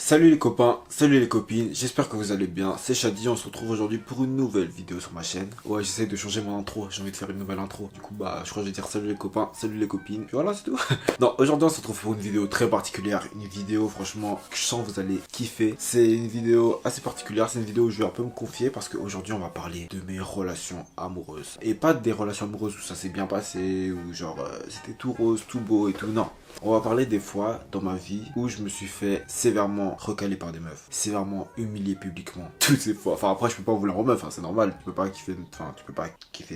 Salut les copains, salut les copines, j'espère que vous allez bien, c'est Shadi, on se retrouve aujourd'hui pour une nouvelle vidéo sur ma chaîne. Ouais, j'essaie de changer mon intro, j'ai envie de faire une nouvelle intro. Du coup, je crois que je vais dire salut les copains, salut les copines, puis voilà, c'est tout. Non, aujourd'hui on se retrouve pour une vidéo très particulière, une vidéo franchement que je sens que vous allez kiffer. C'est une vidéo assez particulière, c'est une vidéo où je vais un peu me confier parce qu'aujourd'hui on va parler de mes relations amoureuses. Et pas des relations amoureuses où ça s'est bien passé, où genre c'était tout rose, tout beau et tout, non. On va parler des fois dans ma vie où je me suis fait sévèrement recaler par des meufs, sévèrement humilié publiquement. Toutes ces fois. Enfin après je peux pas vouloir aux meufs, hein, c'est normal, tu peux pas kiffer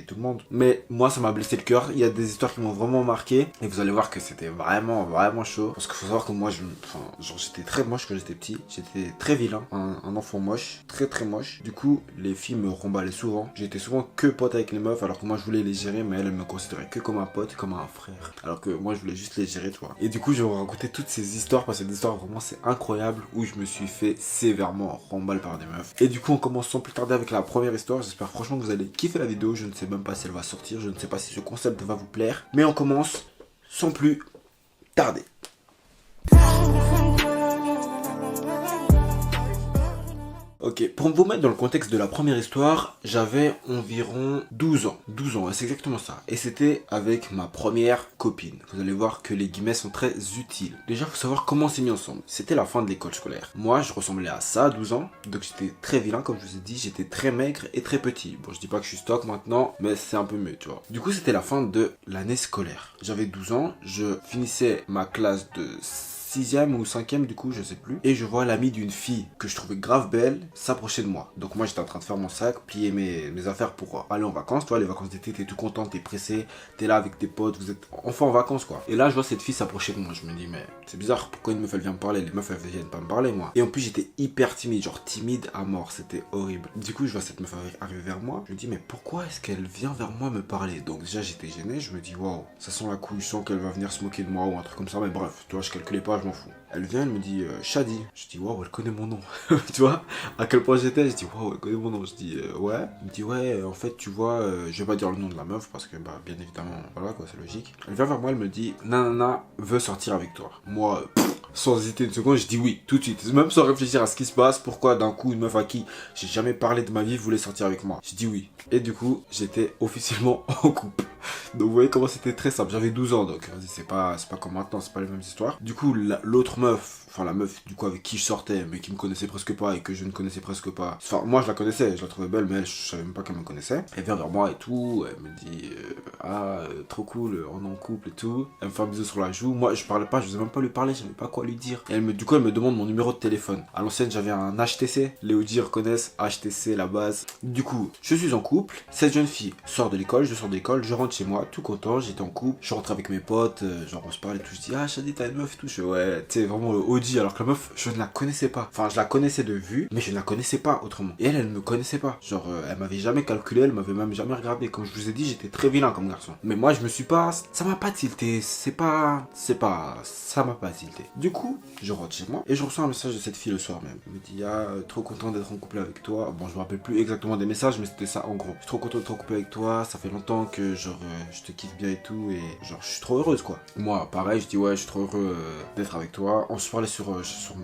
tout le monde. Mais moi ça m'a blessé le cœur. Il y a des histoires qui m'ont vraiment marqué et vous allez voir que c'était vraiment chaud. Parce qu'il faut savoir que moi j'étais très moche quand j'étais petit, j'étais très vilain, un enfant moche, très moche. Du coup les filles me remballaient souvent. J'étais souvent que pote avec les meufs alors que moi je voulais les gérer, mais elles me considéraient que comme un pote, comme un frère. Alors que moi je voulais juste les gérer, tu vois. Et du coup, je vais vous raconter toutes ces histoires parce que ces histoires, vraiment, c'est incroyable où je me suis fait sévèrement remballer par des meufs. Et du coup, on commence sans plus tarder avec la première histoire. J'espère franchement que vous allez kiffer la vidéo. Je ne sais même pas si elle va sortir. Je ne sais pas si ce concept va vous plaire. Mais on commence sans plus tarder. Ok, pour vous mettre dans le contexte de la première histoire, j'avais environ 12 ans. 12 ans, c'est exactement ça. Et c'était avec ma première copine. Vous allez voir que les guillemets sont très utiles. Déjà, il faut savoir comment on s'est mis ensemble. C'était la fin de l'école scolaire. Moi, je ressemblais à ça à 12 ans. Donc j'étais très vilain, comme je vous ai dit. J'étais très maigre et très petit. Bon, je dis pas que je suis stock maintenant, mais c'est un peu mieux, tu vois. Du coup, c'était la fin de l'année scolaire. J'avais 12 ans, je finissais ma classe de 6e ou 5e du coup, je sais plus. Et je vois l'ami d'une fille que je trouvais grave belle s'approcher de moi. Donc moi j'étais en train de faire mon sac, plier mes affaires pour aller en vacances. Tu vois, les vacances d'été, t'es tout content, t'es pressé, t'es là avec tes potes, vous êtes enfin en vacances quoi. Et là je vois cette fille s'approcher de moi. Je me dis mais c'est bizarre, pourquoi une meuf elle vient me parler? Les meufs elles viennent pas me parler moi. Et en plus j'étais hyper timide, genre timide à mort, c'était horrible. Du coup je vois cette meuf arriver vers moi. Je me dis mais pourquoi est-ce qu'elle vient vers moi me parler? Donc déjà j'étais gêné, je me dis waouh, ça sent la couille, je sens qu'elle va venir se moquer de moi ou un truc comme ça. Mais bref, tu vois, je calculais pas, je m'en fous. Elle vient, elle me dit Shadi. Je dis waouh, elle connaît mon nom. Tu vois à quel point j'étais. Je dis waouh, elle connaît mon nom. Je dis ouais. Elle me dit ouais, en fait, tu vois, je vais pas dire le nom de la meuf parce que bien évidemment, voilà quoi, c'est logique. Elle vient vers moi, elle me dit Nanana veut sortir avec toi. Moi, sans hésiter une seconde, je dis oui, tout de suite. Même sans réfléchir à ce qui se passe, pourquoi d'un coup une meuf à qui j'ai jamais parlé de ma vie voulait sortir avec moi. Je dis oui. Et du coup, j'étais officiellement en couple. Donc vous voyez comment c'était très simple. J'avais 12 ans, donc c'est pas comme maintenant, c'est pas les mêmes histoires. Du coup, l'autre meuf, enfin la meuf du coup avec qui je sortais, mais qui me connaissait presque pas et que je ne connaissais presque pas. Enfin, moi je la connaissais, je la trouvais belle, mais elle, je savais même pas qu'elle me connaissait. Elle vient vers moi et tout, elle me dit trop cool, on est en couple et tout. Elle me fait un bisou sur la joue. Moi je parlais pas, je faisais même pas lui parler, je savais pas quoi lui dire. Et du coup elle me demande mon numéro de téléphone. À l'ancienne j'avais un HTC, les OG reconnaissent HTC la base. Du coup, je suis en couple, cette jeune fille sort de l'école, je sors de l'école, je rentre chez moi, tout content, j'étais en couple, je rentre avec mes potes, genre on se parle et tout, je dis Shadi t'as une meuf et tout, je fais ouais, tu sais vraiment le OG, alors que la meuf je ne la connaissais pas, enfin je la connaissais de vue, mais je ne la connaissais pas autrement, et elle me connaissait pas, genre elle m'avait jamais calculé, elle m'avait même jamais regardé, comme je vous ai dit j'étais très vilain comme garçon, mais moi je me suis pas, ça m'a pas tilté, ça m'a pas tilté. Du coup, je rentre chez moi, et je reçois un message de cette fille le soir même, elle me dit trop content d'être en couple avec toi, bon je me rappelle plus exactement des messages, mais c'était ça en gros, je suis trop content d'être en couple avec toi, ça fait longtemps que genre je te kiffe bien et tout, et genre je suis trop heureuse quoi. Moi pareil, je dis ouais je suis trop heureux d'être avec toi. On se parlait sur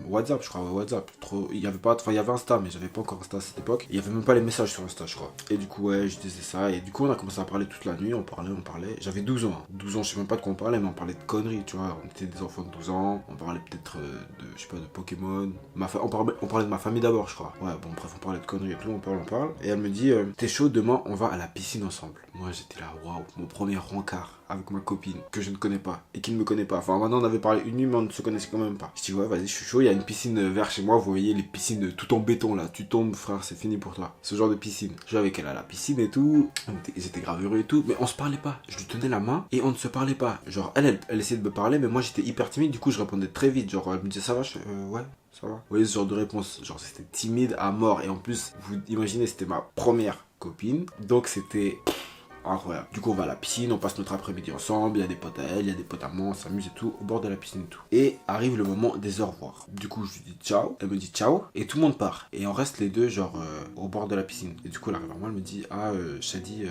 WhatsApp, je crois, WhatsApp. Il y avait Insta, mais j'avais pas encore Insta à cette époque. Il y avait même pas les messages sur Insta, je crois. Et du coup ouais, je disais ça, et du coup on a commencé à parler toute la nuit, on parlait. J'avais 12 ans, hein. 12 ans, je sais même pas de quoi on parlait, mais on parlait de conneries, tu vois. On était des enfants de 12 ans, on parlait peut-être de, je sais pas, de Pokémon. On parlait de ma famille d'abord, je crois. Ouais, bon bref, on parlait de conneries et tout, on parle. Et elle me dit t'es chaud, demain on va à la piscine ensemble. Moi j'étais là, waouh, mon premier rencard avec ma copine que je ne connais pas et qui ne me connaît pas. Enfin maintenant on avait parlé une nuit mais on ne se connaissait quand même pas. Je dis ouais vas-y je suis chaud, il y a une piscine vers chez moi, vous voyez les piscines tout en béton là, tu tombes frère, c'est fini pour toi. Ce genre de piscine. Je vais avec elle à la piscine et tout, j'étais grave heureux et tout, mais on se parlait pas. Je lui tenais la main et on ne se parlait pas. Genre elle essayait de me parler mais moi j'étais hyper timide, du coup je répondais très vite. Genre elle me disait ça va, je fais ouais. Ça va. Vous voyez ce genre de réponse, genre c'était timide à mort, et en plus vous imaginez c'était ma première copine, donc c'était incroyable. Du coup, on va à la piscine, on passe notre après-midi ensemble, il y a des potes à elle, il y a des potes à moi, on s'amuse et tout, au bord de la piscine et tout. Et arrive le moment des au revoir. Du coup, je lui dis ciao, elle me dit ciao, et tout le monde part. Et on reste les deux, genre, au bord de la piscine. Et du coup, elle arrive vers moi, elle me dit Shadi,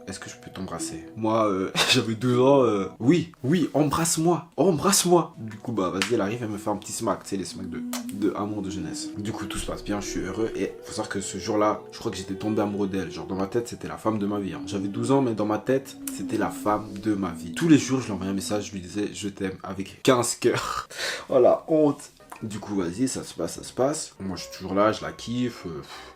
est-ce que je peux t'embrasser? Moi, j'avais 12 ans, oui, embrasse-moi, embrasse-moi. Du coup, bah vas-y, elle arrive, elle me fait un petit smack, tu sais, les smacks de amour de jeunesse. Du coup, tout se passe bien, je suis heureux, et faut savoir que ce jour-là, je crois que j'étais tombé amoureux d'elle. Genre, dans ma tête, c'était la femme de ma vie. Hein. J'avais 12 ans, mais dans ma tête, c'était la femme de ma vie. Tous les jours, je lui envoyais un message, je lui disais, je t'aime, avec 15 cœurs. Oh la honte. Du coup, vas-y, ça se passe, ça se passe. Moi, je suis toujours là, je la kiffe.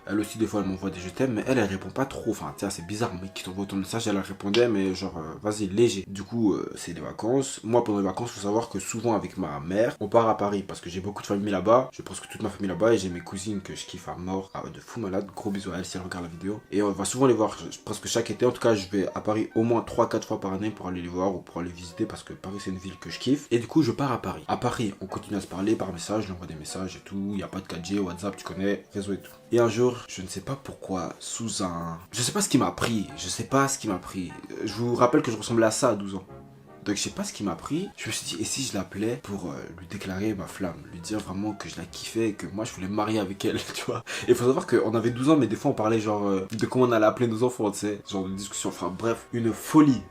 Elle aussi, des fois, elle m'envoie des je t'aime, mais elle répond pas trop. Enfin, tiens, c'est bizarre, un mec qui t'envoie ton message, elle répondait, mais genre, vas-y, léger. Du coup, c'est les vacances. Moi, pendant les vacances, faut savoir que souvent, avec ma mère, on part à Paris parce que j'ai beaucoup de famille là-bas. J'ai presque toute ma famille là-bas et j'ai mes cousines que je kiffe à mort. Ah, de fou malade. Gros bisous à elle si elle regarde la vidéo. Et on va souvent les voir presque chaque été. En tout cas, je vais à Paris au moins 3-4 fois par année pour aller les voir ou pour aller visiter parce que Paris, c'est une ville que je kiffe. Et du coup, je pars à Paris. À Paris, on continue à se parler par message, je lui envoie des messages et tout. Il n'y a pas de 4G, WhatsApp, tu connais, réseau et tout. Et un jour, je ne sais pas pourquoi, sous un... Je sais pas ce qui m'a pris. Je vous rappelle que je ressemblais à ça à 12 ans. Donc je sais pas ce qui m'a pris. Je me suis dit, et si je l'appelais pour lui déclarer ma flamme, lui dire vraiment que je la kiffais et que moi je voulais me marier avec elle, tu vois. Et il faut savoir qu'on avait 12 ans, mais des fois on parlait genre de comment on allait appeler nos enfants, tu sais, genre de discussion. Enfin bref, une folie.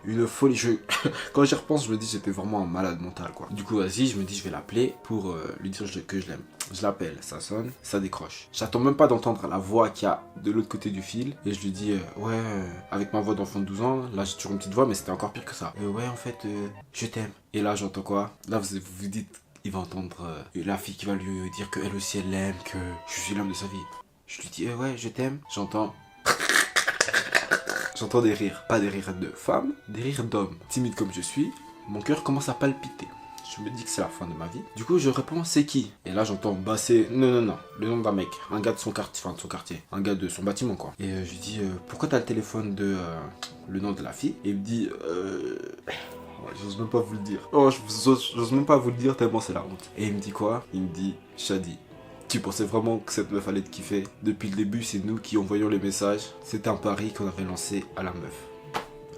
Quand j'y repense, je me dis j'étais vraiment un malade mental, quoi. Du coup, vas-y, je me dis je vais l'appeler pour lui dire que je l'aime. Je l'appelle, ça sonne, ça décroche. J'attends même pas d'entendre la voix qu'il y a de l'autre côté du fil. Et je lui dis, ouais, avec ma voix d'enfant de 12 ans, là j'ai toujours une petite voix, mais c'était encore pire que ça. Ouais, en fait, je t'aime. Et là, j'entends quoi? Là, vous vous dites, il va entendre la fille qui va lui dire qu'elle aussi elle l'aime, que je suis l'homme de sa vie. Je lui dis, ouais, je t'aime. J'entends des rires. Pas des rires de femme, des rires d'homme. Timide comme je suis, mon cœur commence à palpiter. Je me dis que c'est la fin de ma vie. Du coup, je réponds, c'est qui? Et là, j'entends, bah c'est... Non. Le nom d'un mec. Un gars de son quartier. Enfin, de son quartier. Un gars de son bâtiment, quoi. Et je lui dis, pourquoi t'as le téléphone de... le nom de la fille? Et il me dit, ouais, j'ose même pas vous le dire. Oh, j'ose même pas vous le dire tellement c'est la honte. Et il me dit quoi? Il me dit, Shadi, tu pensais vraiment que cette meuf allait te kiffer? Depuis le début, c'est nous qui envoyions les messages. C'était un pari qu'on avait lancé à la meuf.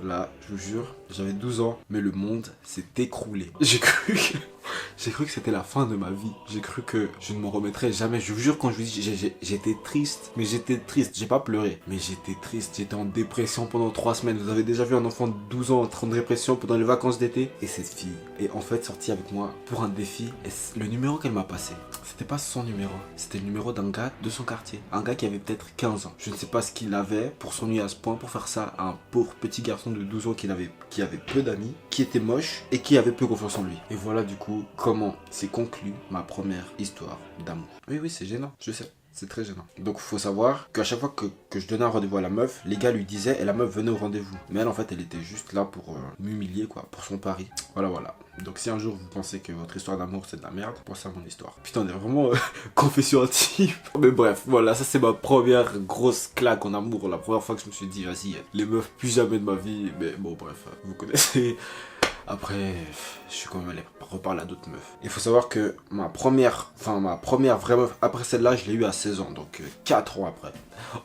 Là, je vous jure, j'avais 12 ans, mais le monde s'est écroulé. J'ai cru que c'était la fin de ma vie. J'ai cru que je ne m'en remettrais jamais. Je vous jure, quand je vous dis, j'étais triste. Mais j'étais triste. J'ai pas pleuré. Mais j'étais triste. J'étais en dépression pendant 3 semaines. Vous avez déjà vu un enfant de 12 ans en dépression pendant les vacances d'été? Et cette fille est en fait sortie avec moi pour un défi. Et le numéro qu'elle m'a passé, c'était pas son numéro. C'était le numéro d'un gars de son quartier. Un gars qui avait peut-être 15 ans. Je ne sais pas ce qu'il avait pour s'ennuyer à ce point, pour faire ça à un pauvre petit garçon de 12 ans qui avait peu d'amis, qui était moche et qui avait peu confiance en lui. Et voilà du coup comment s'est conclue ma première histoire d'amour. Oui, c'est gênant, je sais. C'est très gênant. Donc il faut savoir qu'à chaque fois que je donnais un rendez-vous à la meuf, les gars lui disaient et la meuf venait au rendez-vous. Mais elle en fait elle était juste là pour m'humilier quoi, pour son pari. Voilà. Donc si un jour vous pensez que votre histoire d'amour c'est de la merde, pensez à mon histoire. Putain on est vraiment confession intime. Mais bref, voilà, ça c'est ma première grosse claque en amour. La première fois que je me suis dit vas-y, les meufs plus jamais de ma vie. Mais bon bref, vous connaissez. Après, je suis quand même allé reparler à d'autres meufs. Il faut savoir que ma première vraie meuf, après celle-là, je l'ai eue à 16 ans, donc 4 ans après.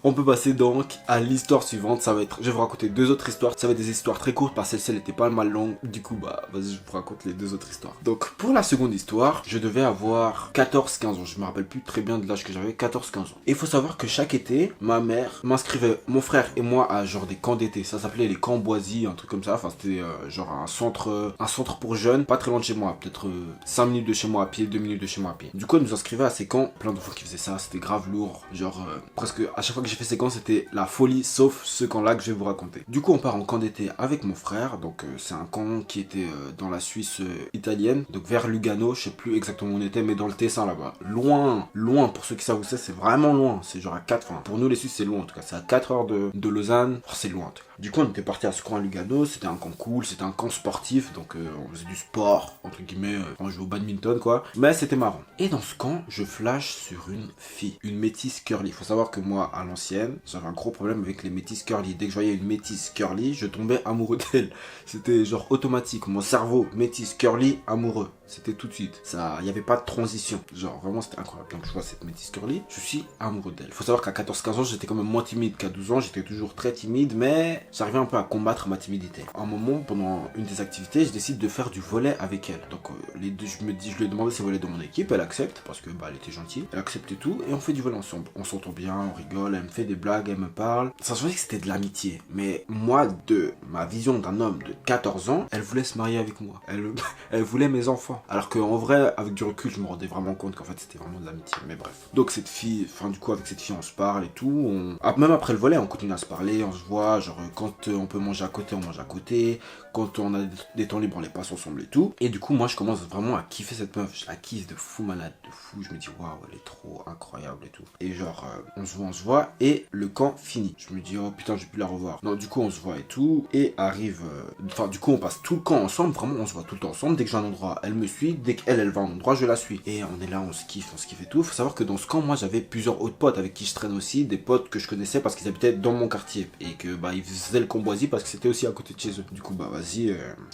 On peut passer donc à l'histoire suivante. Je vais vous raconter 2 autres histoires. Ça va être des histoires très courtes parce que celle-ci, elle était pas mal longue. Du coup, bah, vas-y, je vous raconte les 2 autres histoires. Donc, pour la seconde histoire, je devais avoir 14-15 ans. Je me rappelle plus très bien de l'âge que j'avais, 14-15 ans. Et il faut savoir que chaque été, ma mère m'inscrivait, mon frère et moi, à genre des camps d'été. Ça s'appelait les camps Boisy, un truc comme ça. Enfin, c'était genre un centre pour jeunes, pas très loin de chez moi. Peut-être 5 minutes de chez moi à pied, 2 minutes de chez moi à pied. Du coup, elle nous inscrivait à ces camps. Plein de fois qui faisaient ça, c'était grave lourd. Genre, presque à chaque fois que j'ai fait ces camps, c'était la folie, sauf ce camp-là que je vais vous raconter. Du coup, on part en camp d'été avec mon frère. Donc, c'est un camp qui était dans la Suisse italienne. Donc, vers Lugano, je sais plus exactement où on était, mais dans le Tessin là-bas. Loin, pour ceux qui savent où c'est vraiment loin. C'est genre à 4, enfin, pour nous les Suisses, c'est loin en tout cas. C'est à 4 heures de Lausanne. Oh, c'est loin en tout cas. Du coup, on était parti à ce camp à Lugano. C'était un camp cool, c'était un camp sportif. Donc, on faisait du sport, entre guillemets. On jouait au badminton, quoi. Mais c'était marrant. Et dans ce camp, je flash sur une fille, une métisse curly. Il faut savoir que moi, à l'ancienne, j'avais un gros problème avec les métisses curly. Dès que je voyais une métisse curly, je tombais amoureux d'elle. C'était genre automatique. Mon cerveau, métisse curly, amoureux. C'était tout de suite. Ça, il n'y avait pas de transition. Genre, vraiment, c'était incroyable. Donc, je vois cette métisse curly. Je suis amoureux d'elle. Faut savoir qu'à 14-15 ans, j'étais quand même moins timide qu'à 12 ans. J'étais toujours très timide, mais j'arrivais un peu à combattre ma timidité. À un moment, pendant une des activités, je décide de faire du volley avec elle. Donc, les deux, je lui ai demandé si elle voulait dans mon équipe. Elle accepte parce que, bah, elle était gentille. Elle accepte et tout. Et on fait du volley ensemble. On s'entend bien, on rigole. Elle me fait des blagues, elle me parle. Ça se voyait que c'était de l'amitié. Mais moi, de ma vision d'un homme de 14 ans, elle voulait se marier avec moi. Elle voulait mes enfants. Alors qu'en vrai, avec du recul, je me rendais vraiment compte qu'en fait, c'était vraiment de l'amitié. Mais bref. Donc, cette fille, enfin, du coup, avec cette fille, on se parle et tout. Même après le volley, on continue à se parler, on se voit. Genre, quand on peut manger à côté, on mange à côté. Quand on a des temps libres, on les passe ensemble et tout. Et du coup, moi, je commence vraiment à kiffer cette meuf. Je la kiffe de fou malade, de fou. Je me dis, waouh, elle est trop incroyable et tout. Et genre, on se voit. Et le camp finit. Je me dis, oh putain, j'ai pu la revoir. Non, du coup, on se voit et tout. Et arrive. Enfin, du coup, on passe tout le camp ensemble. Vraiment, on se voit tout le temps ensemble. Dès que j'ai un endroit, elle me suit. Dès qu'elle va à un endroit, je la suis. Et on est là, on se kiffe et tout. Faut savoir que dans ce camp, moi, j'avais plusieurs autres potes avec qui je traîne aussi. Des potes que je connaissais parce qu'ils habitaient dans mon quartier. Et que, bah, ils faisaient le Camboisie parce que c'était aussi à côté de chez eux. Du coup, bah, vas-y.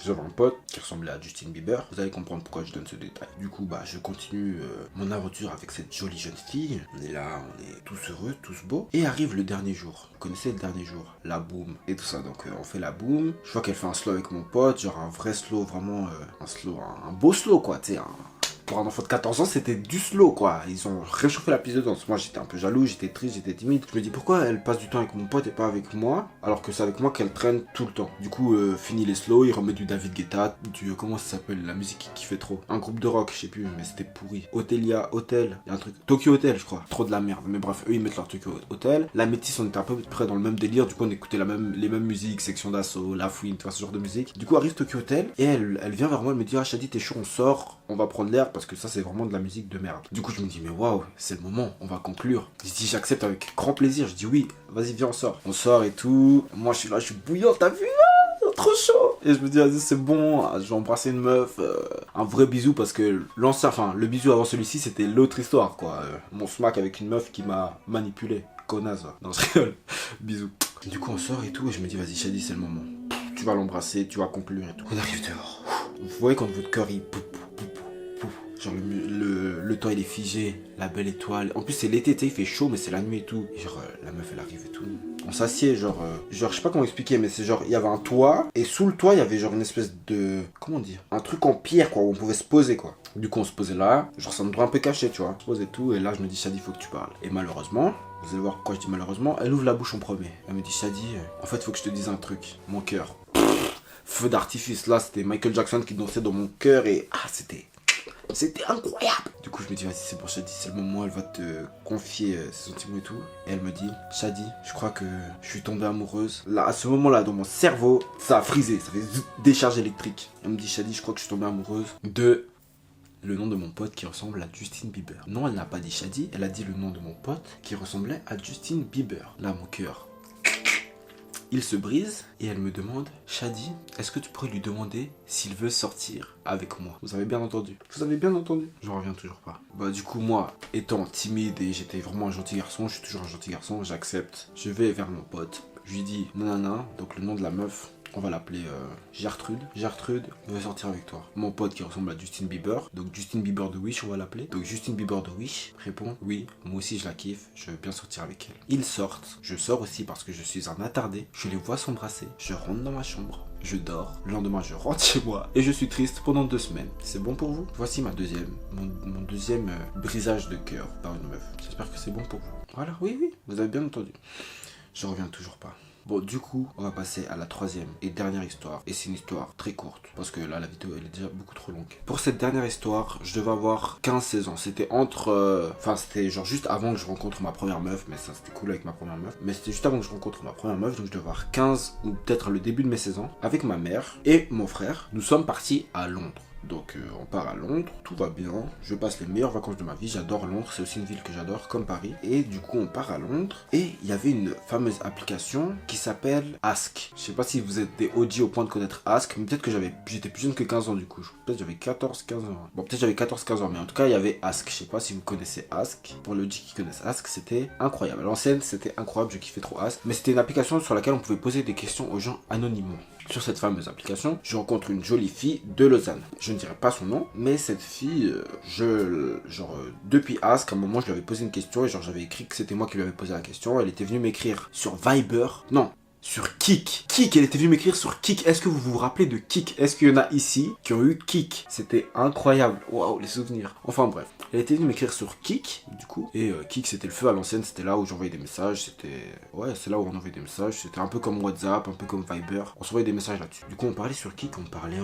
J'avais un pote qui ressemblait à Justin Bieber. Vous allez comprendre pourquoi je donne ce détail. Du coup, bah, je continue mon aventure avec cette jolie jeune fille. On est là, on est tous heureux, tous beaux. Et arrive le dernier jour. Vous connaissez le dernier jour, la boom et tout ça. Donc, on fait la boom. Je vois qu'elle fait un slow avec mon pote, genre un vrai slow, vraiment un slow, un beau slow, quoi. Tu sais, pour un enfant de 14 ans, c'était du slow, quoi. Ils ont réchauffé la piste de danse. Moi, j'étais un peu jaloux, j'étais triste, j'étais timide. Je me dis, pourquoi elle passe du temps avec mon pote et pas avec moi, alors que c'est avec moi qu'elle traîne tout le temps. Du coup, fini les slow, il remet du David Guetta, comment ça s'appelle, la musique qui fait trop. Un groupe de rock, je sais plus, mais c'était pourri. Hotelia, Hotel, il y a un truc. Tokyo Hotel, je crois. Trop de la merde. Mais bref, eux, ils mettent leur Tokyo Hotel. La métisse, on était un peu près dans le même délire. Du coup, on écoutait les mêmes musiques, Section d'Assaut, La Fouine, tu vois, ce genre de musique. Du coup, arrive Tokyo Hotel, et elle vient vers moi, elle me dit, ah, Shadi, t'es chaud, on sort, on va prendre l'air, parce que ça, c'est vraiment de la musique de merde. Du coup, je me dis, mais waouh, c'est le moment, on va conclure. Je dis, j'accepte avec grand plaisir. Je dis, oui, vas-y, viens, on sort. On sort et tout. Moi, je suis là, je suis bouillant, t'as vu? Trop chaud. Et je me dis, vas-y, c'est bon, je vais embrasser une meuf. Un vrai bisou, parce que le bisou avant celui-ci, c'était l'autre histoire, quoi. Mon smack avec une meuf qui m'a manipulé. Connasse, va. Non, je rigole. Bisous. Du coup, on sort et tout, et je me dis, vas-y, Shadi, c'est le moment. Tu vas l'embrasser, tu vas conclure et tout. On arrive dehors. Vous voyez quand votre cœur, il pouf, pouf, pouf, pouf. Genre le temps il est figé, la belle étoile. En plus c'est l'été, tu sais, il fait chaud mais c'est la nuit et tout. Et genre la meuf elle arrive et tout. On s'assied genre je sais pas comment expliquer mais c'est genre il y avait un toit et sous le toit il y avait genre une espèce de comment dire, un truc en pierre quoi où on pouvait se poser quoi. Du coup on se posait là, genre ça me doit un peu caché tu vois. On se posait tout et là je me dis Shadi faut que tu parles. Et malheureusement, vous allez voir pourquoi je dis malheureusement, elle ouvre la bouche en premier. Elle me dit Shadi, en fait faut que je te dise un truc, mon cœur. Feu d'artifice là, c'était Michael Jackson qui dansait dans mon cœur et c'était incroyable. Du coup je me dis vas-y c'est bon Shadi, c'est le moment, elle va te confier ses sentiments et tout. Et elle me dit Shadi, je crois que je suis tombée amoureuse. Là à ce moment là dans mon cerveau ça a frisé, ça fait décharge électrique. Elle me dit Shadi, je crois que je suis tombée amoureuse de le nom de mon pote qui ressemble à Justin Bieber. Non, elle n'a pas dit Shadi, elle a dit le nom de mon pote qui ressemblait à Justin Bieber. Là mon cœur il se brise et elle me demande Shadi, est-ce que tu pourrais lui demander s'il veut sortir avec moi? Vous avez bien entendu? Vous avez bien entendu? Je reviens toujours pas. Bah du coup moi, étant timide et j'étais vraiment un gentil garçon, je suis toujours un gentil garçon, j'accepte. Je vais vers mon pote. Je lui dis nanana, donc le nom de la meuf. On va l'appeler Gertrude. Gertrude veut sortir avec toi. Mon pote qui ressemble à Justin Bieber. Donc Justin Bieber de Wish, on va l'appeler. Donc Justin Bieber de Wish répond oui, moi aussi je la kiffe, je veux bien sortir avec elle. Ils sortent. Je sors aussi parce que je suis un attardé. Je les vois s'embrasser. Je rentre dans ma chambre. Je dors. Le lendemain, je rentre chez moi. Et je suis triste pendant 2 semaines. C'est bon pour vous? Voici mon deuxième brisage de cœur par une meuf. J'espère que c'est bon pour vous. Voilà, oui, vous avez bien entendu. Je reviens toujours pas. Bon, du coup, on va passer à la 3e et dernière histoire. Et c'est une histoire très courte, parce que là, la vidéo, elle est déjà beaucoup trop longue. Pour cette dernière histoire, je devais avoir 15-16 ans. C'était c'était genre juste avant que je rencontre ma première meuf. Mais ça, c'était cool avec ma première meuf. Mais c'était juste avant que je rencontre ma première meuf. Donc, je devais avoir 15 ou peut-être le début de mes 16 ans. Avec ma mère et mon frère, nous sommes partis à Londres. Donc on part à Londres, tout va bien, je passe les meilleures vacances de ma vie, j'adore Londres, c'est aussi une ville que j'adore comme Paris. Et du coup on part à Londres et il y avait une fameuse application qui s'appelle Ask. Je sais pas si vous êtes des OG au point de connaître Ask, mais peut-être que j'étais plus jeune que 15 ans du coup, peut-être j'avais 14-15 ans. Bon peut-être j'avais 14-15 ans, mais en tout cas il y avait Ask, je sais pas si vous connaissez Ask. Pour les OG qui connaissent Ask, c'était incroyable, à l'ancienne c'était incroyable, je kiffais trop Ask. Mais c'était une application sur laquelle on pouvait poser des questions aux gens anonymement. sur cette fameuse application, je rencontre une jolie fille de Lausanne. Je ne dirai pas son nom, mais cette fille, depuis Ask, à un moment, je lui avais posé une question et j'avais écrit que c'était moi qui lui avais posé la question. Elle était venue m'écrire sur Viber. Non, sur Kik. Kik, elle était venue m'écrire sur Kik. Est-ce que vous vous rappelez de Kik? Est-ce qu'il y en a ici qui ont eu Kik? C'était incroyable. Waouh, les souvenirs. Enfin bref. Elle était venue m'écrire sur Kik, du coup. Et Kik, c'était le feu à l'ancienne. C'était là où j'envoyais des messages. C'est là où on envoyait des messages. C'était un peu comme WhatsApp, un peu comme Viber. On s'envoyait des messages là-dessus. Du coup, on parlait sur Kik. On parlait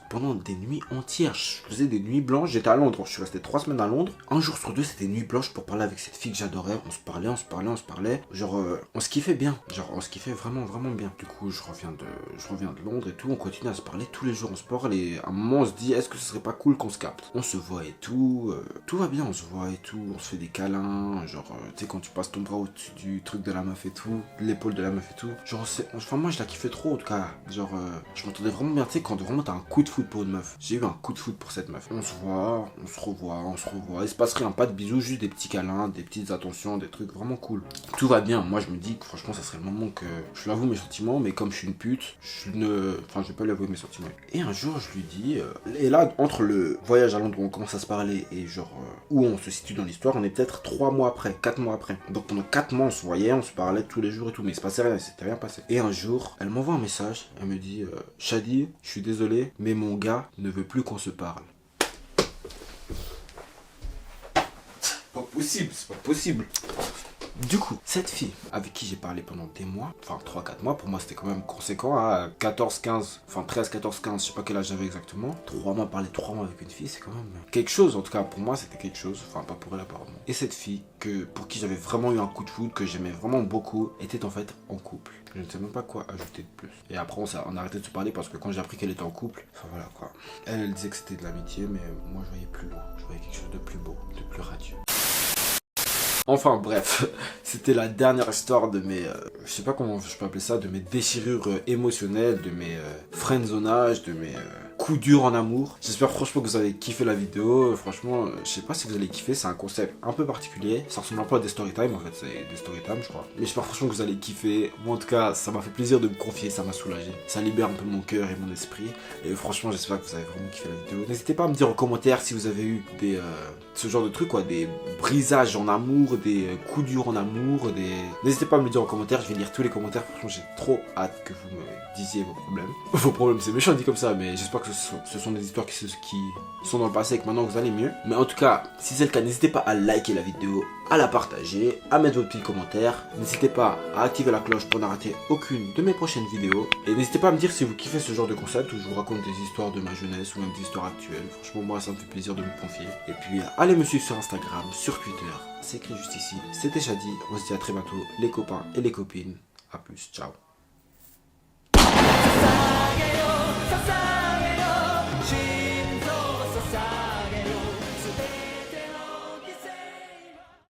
pendant des nuits entières. Je faisais des nuits blanches. J'étais à Londres. Je suis resté 3 semaines à Londres. Un jour sur deux, c'était nuit blanche pour parler avec cette fille que j'adorais. On se parlait. On se kiffait bien. Fait vraiment bien. Du coup, je reviens de Londres et tout, on continue à se parler tous les jours, on se parle et à un moment on se dit est-ce que ce serait pas cool qu'on se capte? On se voit et tout, tout va bien, on se voit et tout, on se fait des câlins, tu sais quand tu passes ton bras au-dessus du truc de la meuf et tout, de l'épaule de la meuf et tout, moi je la kiffais trop en tout cas, je m'entendais vraiment bien, tu sais quand vraiment t'as un coup de foot pour une meuf, j'ai eu un coup de foot pour cette meuf, on se voit, on se revoit, il se passe rien, pas de bisous, juste des petits câlins, des petites attentions, des trucs vraiment cool, tout va bien, moi je me dis que franchement ça serait le moment que je lui avoue mes sentiments, mais comme je suis une pute, je vais pas lui avouer mes sentiments. Et un jour, je lui dis, et là, entre le voyage à Londres où on commence à se parler et où on se situe dans l'histoire, on est peut-être 3 mois après, 4 mois après. Donc pendant 4 mois, on se voyait, on se parlait tous les jours et tout, mais il se passait rien, il s'était rien passé. Et un jour, elle m'envoie un message, elle me dit, Shadi, je suis désolé, mais mon gars ne veut plus qu'on se parle. C'est pas possible. Du coup, cette fille avec qui j'ai parlé pendant des mois, enfin 3-4 mois, pour moi c'était quand même conséquent, hein, 14-15, enfin 13-14-15, je sais pas quel âge j'avais exactement. 3 mois, parler 3 mois avec une fille, c'est quand même quelque chose, en tout cas pour moi c'était quelque chose, enfin pas pour elle apparemment. Et cette fille, pour qui j'avais vraiment eu un coup de foudre, que j'aimais vraiment beaucoup, était en fait en couple. Je ne sais même pas quoi ajouter de plus. Et après on a arrêté de se parler parce que quand j'ai appris qu'elle était en couple, enfin voilà quoi. Elle disait que c'était de l'amitié, mais moi je voyais plus loin, je voyais quelque chose de plus beau, de plus radieux. Enfin bref, c'était la dernière histoire de mes, je sais pas comment je peux appeler ça, de mes déchirures émotionnelles, de mes friendzonages, de mes coups durs en amour. J'espère franchement que vous avez kiffé la vidéo, franchement, je sais pas si vous allez kiffer, c'est un concept un peu particulier, ça ressemble un peu à des storytime en fait, c'est des storytime je crois. Mais j'espère franchement que vous allez kiffer, moi en tout cas ça m'a fait plaisir de me confier, ça m'a soulagé, ça libère un peu mon cœur et mon esprit, et franchement j'espère que vous avez vraiment kiffé la vidéo. N'hésitez pas à me dire en commentaire si vous avez eu ce genre de trucs quoi, des brisages en amour, des coups durs en amour, N'hésitez pas à me le dire en commentaire, je vais lire tous les commentaires, franchement j'ai trop hâte que vous me disiez vos problèmes. Vos problèmes, c'est méchant dit comme ça, mais j'espère que ce sont des histoires qui sont dans le passé et que maintenant vous allez mieux. Mais en tout cas, si c'est le cas, n'hésitez pas à liker la vidéo, à la partager, à mettre votre petit commentaire. N'hésitez pas à activer la cloche pour ne rater aucune de mes prochaines vidéos. Et n'hésitez pas à me dire si vous kiffez ce genre de concept où je vous raconte des histoires de ma jeunesse ou même des histoires actuelles. Franchement, moi ça me fait plaisir de me confier. Et puis, allez me suivre sur Instagram, sur Twitter. C'est écrit juste ici. C'était Shadi. On se dit à très bientôt, les copains et les copines. A plus, ciao.